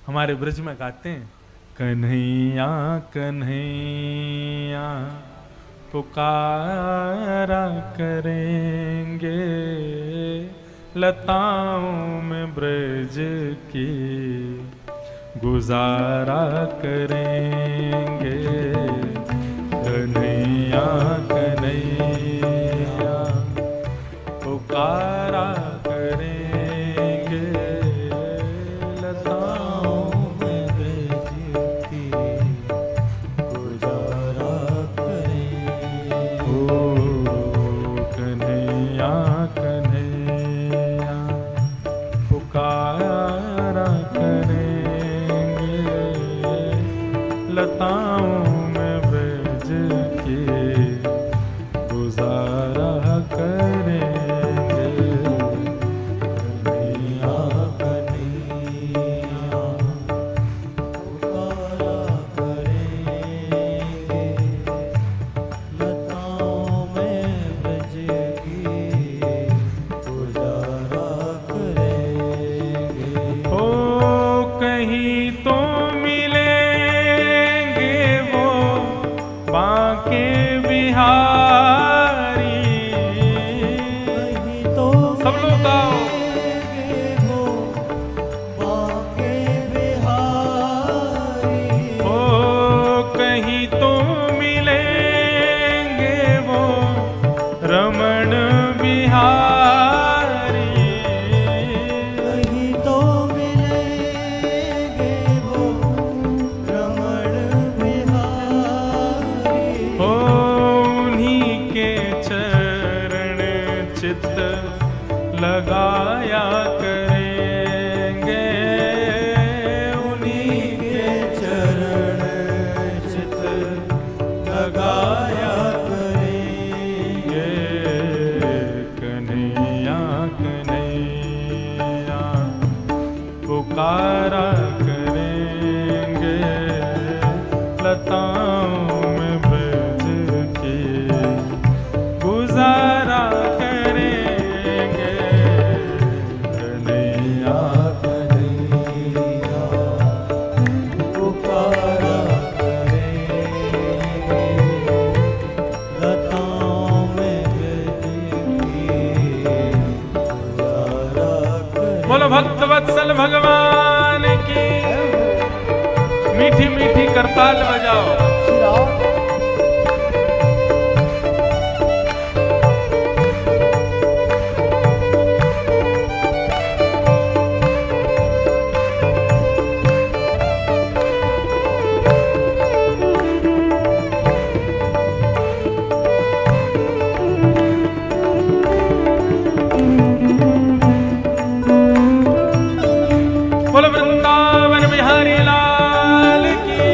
हमारे ब्रज में गाते हैं, कन्हैया कन्हैया पुकारा करेंगे, लताओं में ब्रज की गुजारा करेंगे। कन्हैया कन्हैया पुकारा करेंगे, लताओं में ब्रज की गुजारा करेंगे। ओ कन्हैया कन्हैया पुकारा करेंगे, लताओं में ब्रज की गुजारा करेंगे। कन्हैया कन्हैया पुकारा करेंगे, लताओं में ब्रज की गुजारा करेंगे। ओ कहीं तो मिलेंगे वो बांके बिहारी, कहीं तो सब लोग गाओ। मिलेंगे वो बांके बिहारी, ओ कहीं तो मिलेंगे वो रमण बिहारी, कहीं तो मिलेंगे वो रमण बिहारी। ओ उन्हीं के चरण चित्त लगाया करेंगे, उन्हीं के चरण चित्त लगाया करेंगे। कन्हैया कन्हैया पुकारा करेंगे, लताओं में ब्रज की गुजारा करेंगे। कन्हैया कन्हैया पुकारा करेंगे, लताओं में ब्रज की गुजारा करेंगे। बोलो भक्त वत्सल भगवान की, मीठी मीठी करताल बजाओ। बोलो वृंदावन बिहारी लाल की।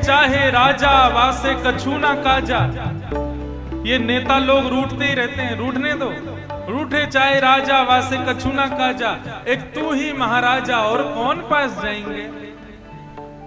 चाहे राजा वासे कछु ना काजा। ये नेता लोग रूठते ही रहते हैं, रूठने दो। रूठे चाहे राजा वासे कछु ना काजा, एक तू ही महाराजा और कौन पास जाएंगे।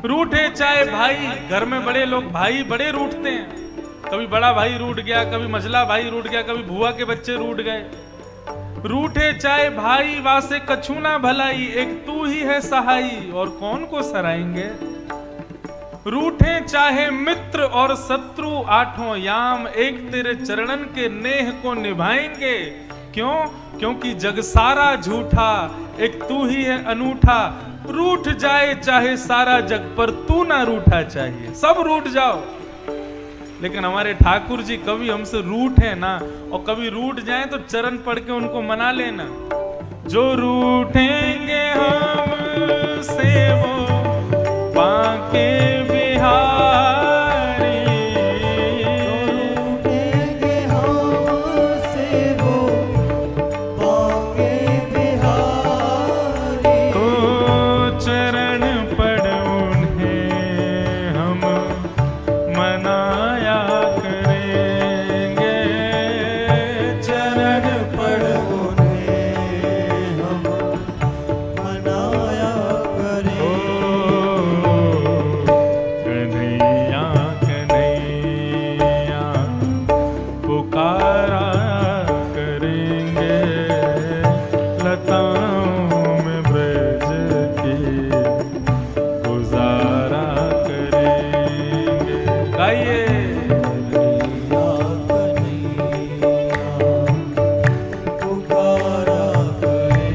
रूठे चाहे भाई, घर में बड़े लोग भाई बड़े रूठते हैं, कभी बड़ा भाई रूठ गया, कभी मझला भाई रूठ गया, कभी बुआ के बच्चे रूठ गए। रूठे चाहे भाई वासे कछु ना भलाई, एक तू ही है सहाई और कौन को सराएंगे। रूठे चाहे मित्र और शत्रु आठों याम, एक तेरे चरणन के नेह को निभाएंगे। क्यों? क्योंकि जग सारा झूठा, एक तू ही है अनूठा। रूठ जाए चाहे सारा जग, पर तू ना रूठा चाहिए। सब रूठ जाओ, लेकिन हमारे ठाकुर जी कभी हमसे रूठे ना, और कभी रूठ जाए तो चरण पढ़ के उनको मना लेना। जो रूठेंगे हमसे वो बांके बिहारी, रूठेंगे हमसे वो बांके बिहारी। तो चरण पढ़ उन्हें हम मनाया करेंगे। चरण पढ़ उन्हें हम मनाया करें। कन्हैया कन्हैया पुकारा करेंगे, लताओं में ब्रज की गुजारा करेंगे। गाइए कन्हैया कन्हैया पुकारा करेंगे,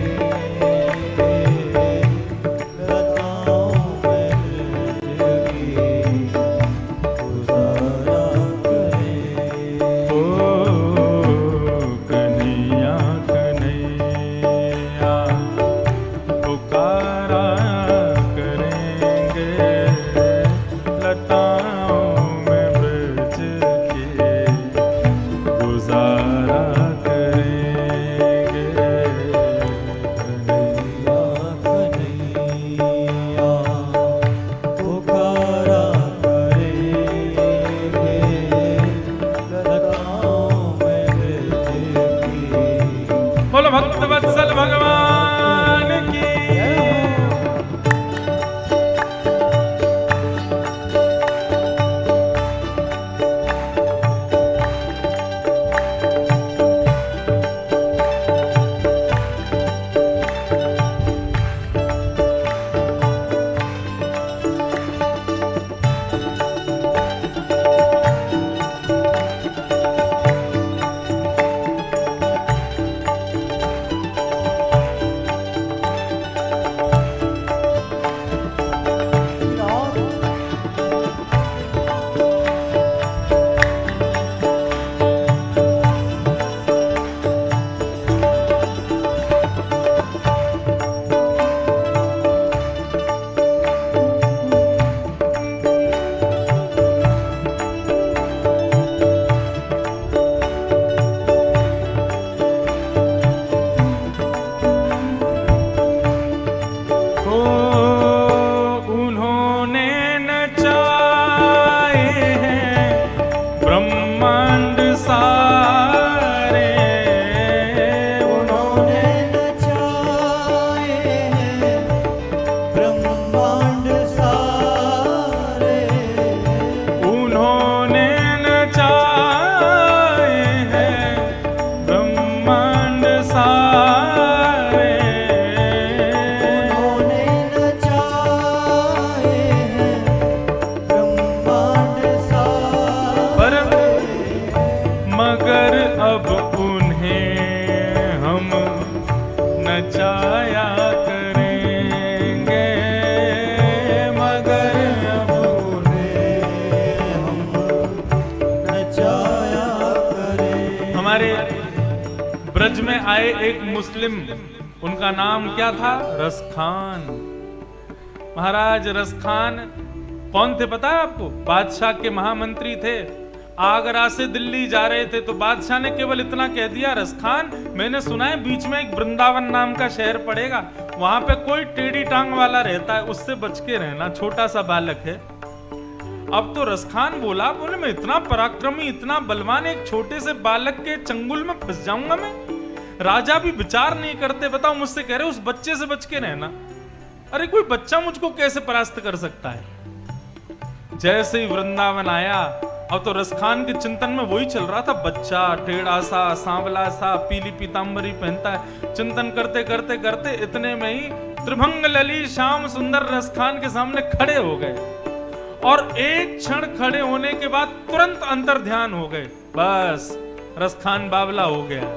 लताओं में ब्रज की गुजारा करेंगे। ओ कन्हैया कन्हैया पुकारा करेंगे, लताओं में ब्रज के गुजारा करेंगे। कन्हैया कन्हैया पुकारा करेंगे, लताओं में ब्रज की। बोलो भक्त वत्सल भगवान की। उन्होंने नचाए हैं ब्रह्मांड सारे, उन्होंने नचाए हैं ब्रह्मांड सारे। उन्होंने नचाए हैं ब्रह्मांड सारे। उन्होंने नचाए हैं ब्रह्मांड पर सारे। मगर अब उन्हें हम नचाया करेंगे, मगर अब उन्हें हम नचाया करें। हमारे ब्रज में आए एक मुस्लिम, उनका नाम क्या था? रसखान। महाराज रसखान कौन थे पता है आपको? बादशाह के महामंत्री थे। आगरा से दिल्ली जा रहे थे तो बादशाह ने केवल इतना कह दिया, रसखान मैंने सुना है बीच में एक वृंदावन नाम का शहर पड़ेगा, वहां पे कोई टेढ़ी टांग वाला रहता है, उससे बच के रहना, छोटा सा बालक है। अब तो रसखान बोला, बोले मैं इतना पराक्रमी इतना बलवान एक छोटे से बालक के चंगुल में फंस जाऊंगा मैं? राजा भी विचार नहीं करते, बताओ मुझसे कह रहे उस बच्चे से बच के रहना। अरे कोई बच्चा मुझको कैसे परास्त कर सकता है? जैसे ही वृंदावन आया, अब तो रसखान के चिंतन में वही चल रहा था। बच्चा टेढ़ा सा, सांवला सा, पीली पीतांबरी पहनता है। चिंतन करते करते करते इतने में ही त्रिभंग लली श्याम सुंदर रसखान के सामने खड़े हो गए, और एक क्षण खड़े होने के बाद तुरंत अंतर ध्यान हो गए। बस रसखान बावला हो गया।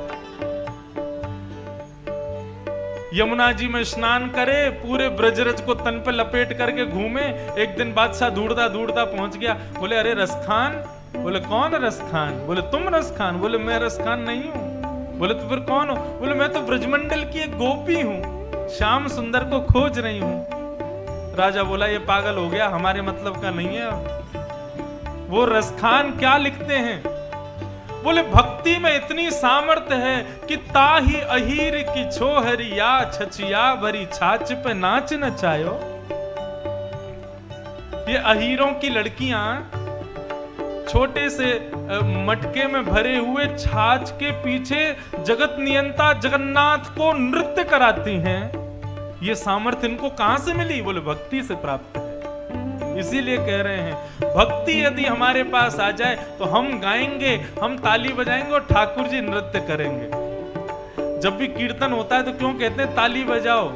यमुना जी में स्नान करे, पूरे ब्रजरज को तन पे लपेट करके घूमे। एक दिन बादशाह ढूंढता ढूंढता पहुंच गया। बोले अरे रसखान। बोले कौन रसखान? बोले तुम रसखान? बोले मैं रसखान नहीं हूं। बोले तो फिर कौन हो? बोले मैं तो ब्रजमंडल की एक गोपी हूं, श्याम सुंदर को खोज रही हूं। राजा बोला ये पागल हो गया, हमारे मतलब का नहीं है। वो रसखान क्या लिखते हैं? बोले भक्ति में इतनी सामर्थ्य है कि ताही अहीर की छोहरिया छचिया भरी छाछ पे नाच नचायो। ये अहीरों की लड़कियां छोटे से मटके में भरे हुए छाछ के पीछे जगत नियंता जगन्नाथ को नृत्य कराती हैं। ये सामर्थ्य इनको कहां से मिली? बोले भक्ति से प्राप्त है। इसीलिए कह रहे हैं भक्ति यदि हमारे पास आ जाए तो हम गाएंगे, हम ताली बजाएंगे और ठाकुर जी नृत्य करेंगे। जब भी कीर्तन होता है तो क्यों कहते हैं ताली बजाओ,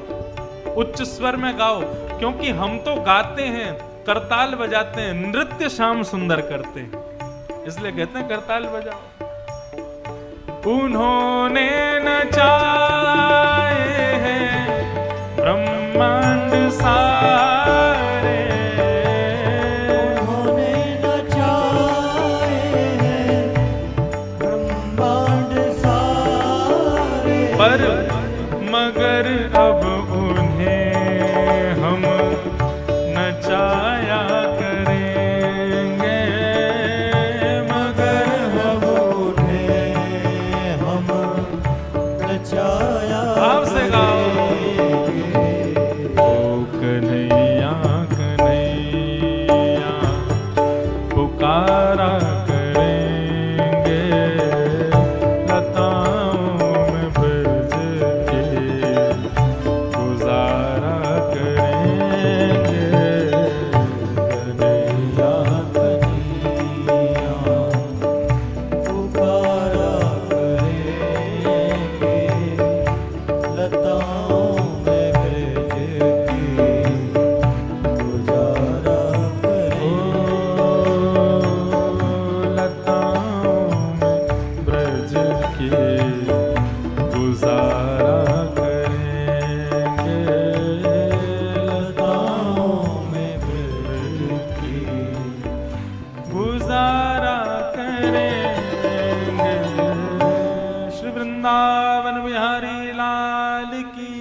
उच्च स्वर में गाओ? क्योंकि हम तो गाते हैं, करताल बजाते हैं, नृत्य श्याम सुंदर करते हैं, इसलिए कहते हैं करताल बजाओ। उन्होंने नचाए हैं ब्रह्मांड सारे, उन्होंने नचाए हैं ब्रह्मांड सारे, पर मगर अब उन्हें हम नचाया करेंगे, मगर हम उन्हें हम नचाया भाव से गाओ। ओ कन्हैया कन्हैया पुकारा करेंगे, लताओं में ब्रज के गुजारा करेंगे। कन्हैया कन्हैया पुकारा करेंगे, लताओं में ब्रज की गुजारा लताओं में ब्रज के गुजारा करेंगे। श्री वृंदावन बिहारी लाल की